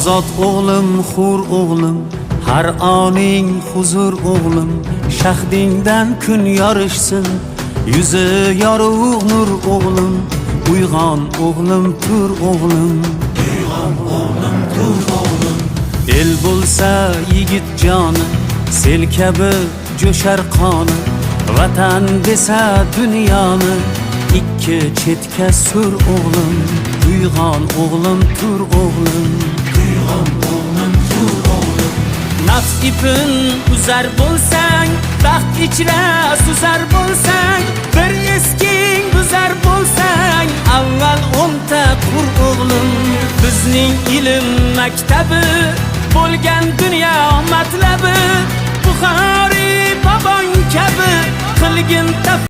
Ozod o'g'lim, hur o'g'lim, har oning huzur o'g'lim, shahdingdan kun yorishsin, yuzi yorug' nur o'g'lim, uyg'on o'g'lim, tur o'g'lim, uyg'on o'g'lim, tur o'g'lim. El bo'lsa yigit joni, sel kabi jo'shar qoni, vatan desa dunyoni ikki chetga sur o'g'lim, uyg'on o'g'lim, tur o'g'lim, uyg'on o'g'lim, tur o'g'lim. Nafs ipin uzar bo'lsang, baxt ichra suzar bo'lsang, bir esking buzar bo'lsang, avval o'nta qur o'g'lim. Bizning ilm maktabi bo'lgan dunyo matlabi, Buxoriy bobong kabi qilgin